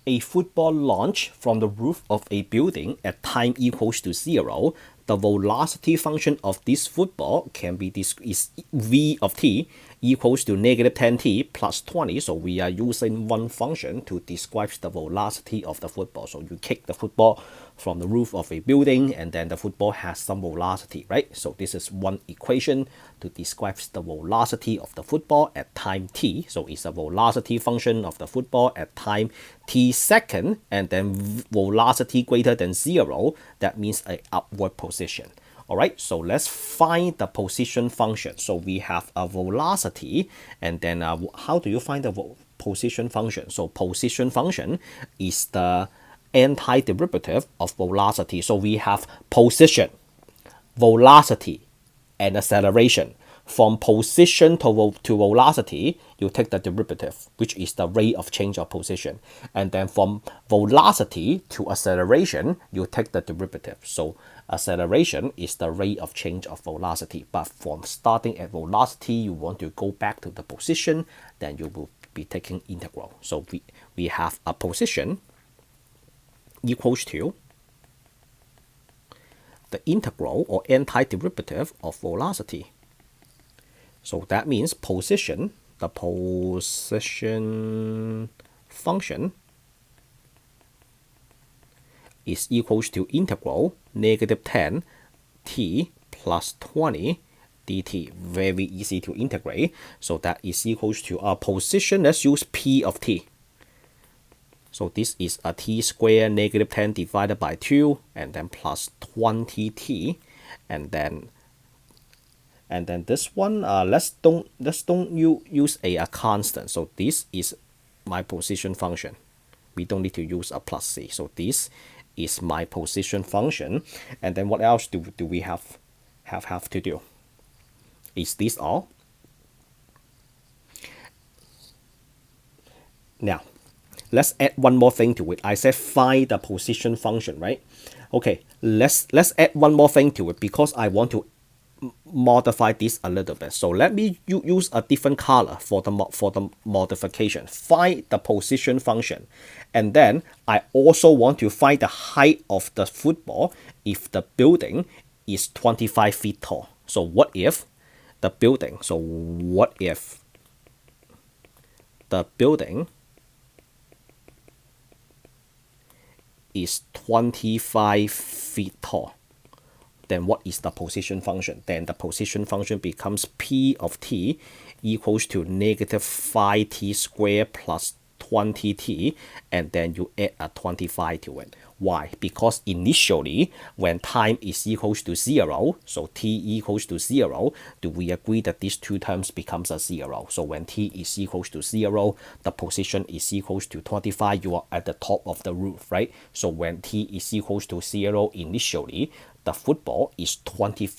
a football launched from the roof of a building at time equals to 0, the velocity function of this football can be is v of t equals to negative 10t plus 20. So we are using one function to describe the velocity of the football. So you kick the football from the roof of a building, and then the football has some velocity, right? So this is one equation to describe the velocity of the football at time t. So it's a velocity function of the football at time t second, and then velocity greater than 0. That means a upward position. All right, so let's find the position function. So we have a velocity, and then how do you find the position function? So position function is the antiderivative of velocity. So we have position, velocity, and acceleration. From position to velocity, you take the derivative, which is the rate of change of position. And then from velocity to acceleration, you take the derivative. So acceleration is the rate of change of velocity. But from starting at velocity, you want to go back to the position, then you will be taking integral. So we have a position equals to the integral or antiderivative of velocity. So that means position, the position function is equals to integral negative 10 t plus 20 dt. Very easy to integrate. So that is equals to our position. Let's use p of t. So this is a t squared negative 10 divided by 2, and then plus 20t, and then this one, let's don't use a constant. So this is my position function. We don't need to use a plus c. So this is my position function. And then what else do we have to do? Is this all? Now, let's add one more thing to it. I said find the position function, right? Okay, let's add one more thing to it because I want to modify this a little bit. So let me use a different color for the modification. Find the position function, and then I also want to find the height of the football if the building is 25 feet tall. So what if the building is 25 feet tall? Then what is the position function? Then the position function becomes p of t equals to negative 5t squared plus 20t, and then you add a 25 to it. Why? Because initially, when time is equals to 0, so t equals to 0, do we agree that these two terms becomes a 0? So when t is equals to 0, the position is equals to 25, you are at the top of the roof, right? So when t is equals to 0 initially, the football is 25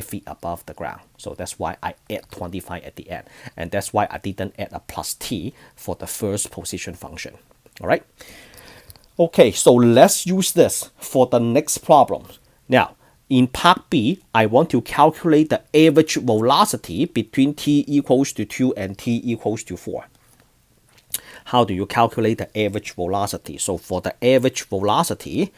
feet above the ground. So that's why I add 25 at the end. And that's why I didn't add a plus t for the first position function. All right. Okay, so let's use this for the next problem. Now, in part B, I want to calculate the average velocity between t equals to 2 and t equals to 4. How do you calculate the average velocity? So for the average velocity,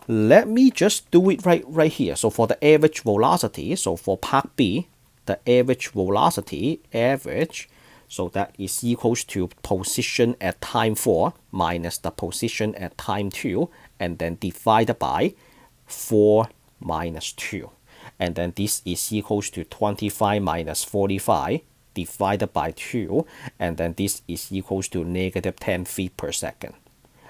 let me just do it right here. So for the average velocity, so for part B, the average velocity, so that is equals to position at time 4 minus the position at time 2, and then divided by 4 minus 2. And then this is equals to 25 minus 45 divided by 2, and then this is equals to negative 10 feet per second.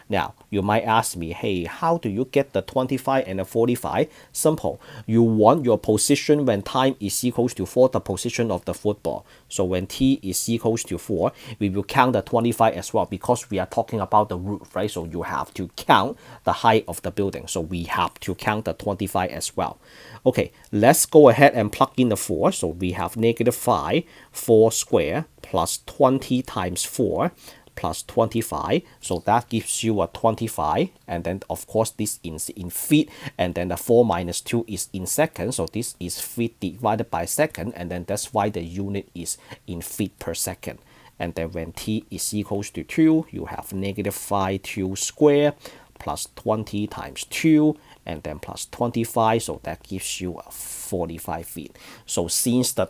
Now, you might ask me, hey, how do you get the 25 and the 45? Simple. You want your position when time is equals to 4, the position of the football. So when t is equals to 4, we will count the 25 as well because we are talking about the roof, right? So you have to count the height of the building. So we have to count the 25 as well. Okay, let's go ahead and plug in the 4. So we have negative 5, 4 squared plus 20 times 4 plus 25, so that gives you a 25, and then of course this is in feet, and then the 4 minus 2 is in seconds, so this is feet divided by second, and then that's why the unit is in feet per second. And then when t is equals to 2, you have negative phi 2 square plus 20 times 2, and then plus 25, so that gives you 45 feet. So since the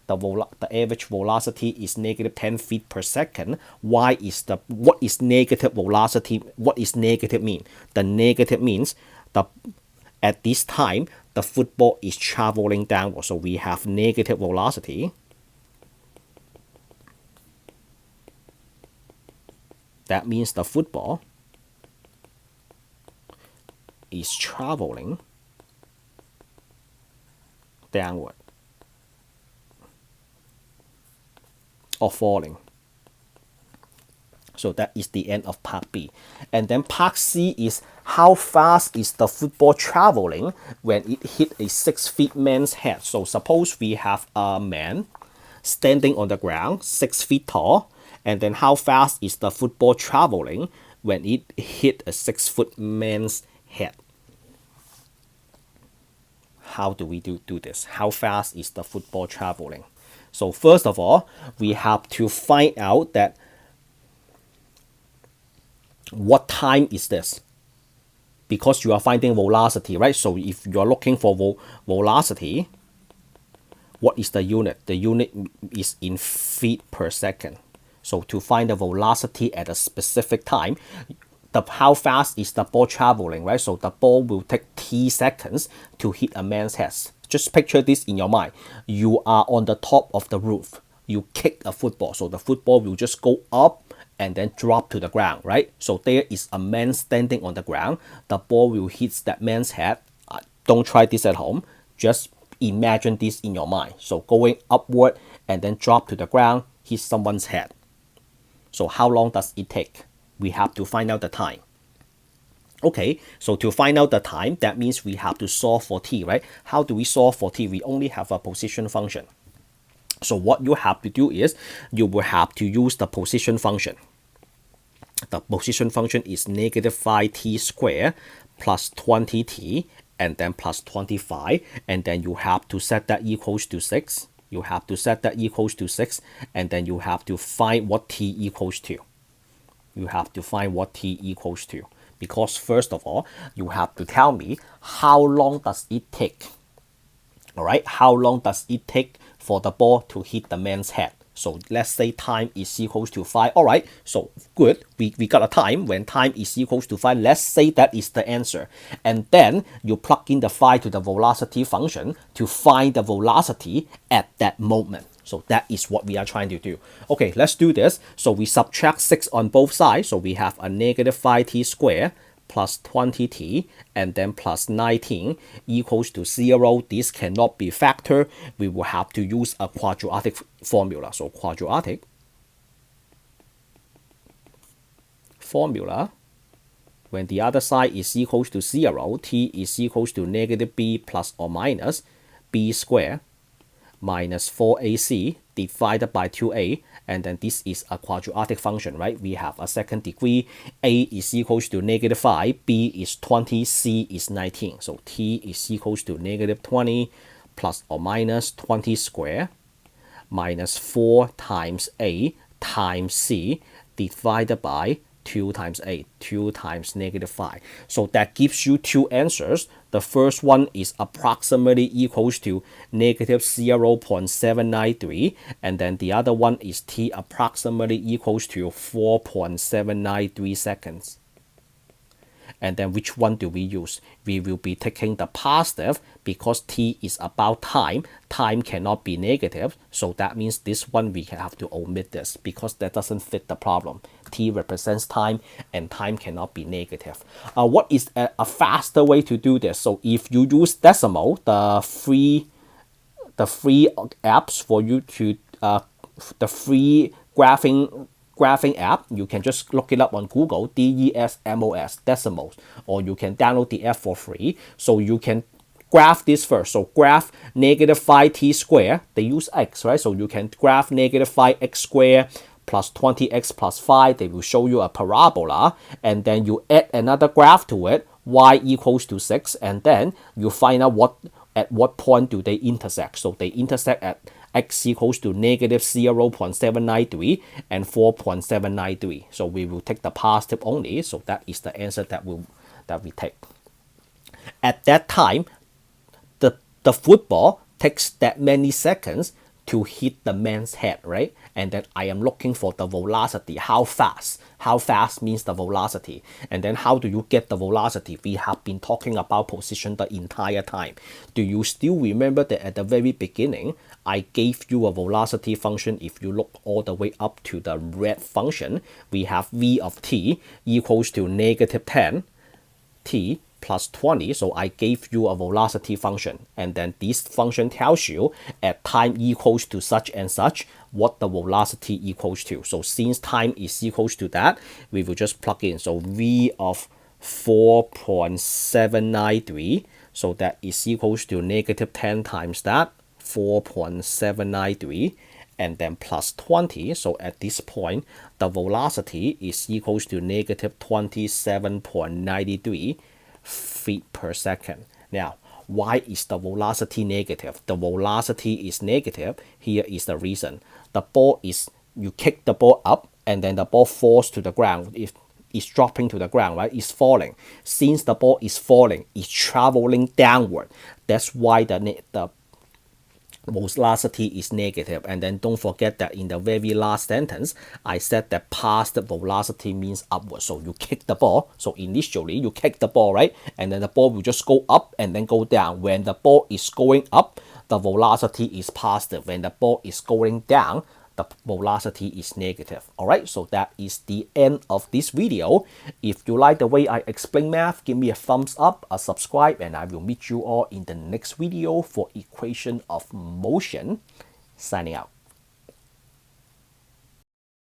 average velocity is negative 10 feet per second, what is negative velocity? What is negative mean? The negative means at this time the football is traveling downward, so we have negative velocity. That means the football is traveling downward or falling. So that is the end of part B. And then part C is how fast is the football traveling when it hit a 6 feet man's head. So suppose we have a man standing on the ground, 6 feet tall, and then how fast is the football traveling when it hit a 6 foot man's head? How do we do this? How fast is the football traveling? So first of all, we have to find out that what time is this? Because you are finding velocity, right? So if you are looking for velocity, what is the unit? The unit is in feet per second. So to find the velocity at a specific time, how fast is the ball traveling, right? So the ball will take t seconds to hit a man's head. Just picture this in your mind. You are on the top of the roof. You kick a football. So the football will just go up and then drop to the ground, right? So there is a man standing on the ground. The ball will hit that man's head. Don't try this at home. Just imagine this in your mind. So going upward and then drop to the ground, hit someone's head. So how long does it take? We have to find out the time. Okay, so to find out the time, that means we have to solve for t, right? How do we solve for t? We only have a position function. So what you have to do is you will have to use the position function. The position function is negative phi t squared plus 20t and then plus 25, and then you have to set that equals to 6. You have to set that equals to 6, and then you have to find what t equals to. You have to find what t equals to. Because first of all, you have to tell me how long does it take. All right, how long does it take for the ball to hit the man's head? So let's say time is equals to 5. All right, so good. We got a time. When time is equals to 5, let's say that is the answer. And then you plug in the phi to the velocity function to find the velocity at that moment. So that is what we are trying to do. Okay, let's do this. So we subtract 6 on both sides. So we have a negative phi t squared plus 20t and then plus 19 equals to 0. This cannot be factored. We will have to use a quadratic formula. So quadratic formula, when the other side is equals to 0, t is equals to negative b plus or minus b squared minus 4ac divided by 2a, and then this is a quadratic function, right? We have a second degree. A is equals to negative 5, b is 20, c is 19. So t is equals to negative 20 plus or minus 20 squared minus 4 times a times c divided by 2 times a, 2 times negative 5. So that gives you two answers. The first one is approximately equals to negative 0.793, and then the other one is t approximately equals to 4.793 seconds. And then which one do we use? We will be taking the positive because t is about time. Time cannot be negative. So that means this one we have to omit this because that doesn't fit the problem. T represents time and time cannot be negative. What is a faster way to do this? So if you use decimal, the free apps for you to, the free graphing app, you can just look it up on Google, DESMOS, decimals, or you can download the app for free. So you can graph this first. So graph negative phi t squared, they use x, right? So you can graph negative phi x squared plus 20x plus 5, they will show you a parabola, and then you add another graph to it, y equals to 6, and then you find out at what point do they intersect. So they intersect at x equals to negative 0.793 and 4.793. So we will take the positive only. So that is the answer that we take. At that time, the football takes that many seconds to hit the man's head, right? And then I am looking for the velocity, how fast. How fast means the velocity. And then how do you get the velocity? We have been talking about position the entire time. Do you still remember that at the very beginning, I gave you a velocity function? If you look all the way up to the red function, we have v of t equals to negative 10 t plus 20. So I gave you a velocity function, and then this function tells you at time equals to such and such what the velocity equals to. So since time is equals to that, we will just plug in. So v of 4.793, so that is equals to negative 10 times that, 4.793, and then plus 20. So at this point, the velocity is equals to negative 27.93 feet per second. Now, why is the velocity negative? The velocity is negative. Here is the reason. The ball is, you kick the ball up, and then the ball falls to the ground. It's dropping to the ground, right? It's falling. Since the ball is falling, it's traveling downward. That's why the velocity is negative. And then don't forget that in the very last sentence, I said that past velocity means upward. So you kick the ball. So initially you kick the ball, right? And then the ball will just go up and then go down. When the ball is going up, the velocity is positive. When the ball is going down, the velocity is negative. All right, so that is the end of this video. If you like the way I explain math, give me a thumbs up, a subscribe, and I will meet you all in the next video for equation of motion. Signing out.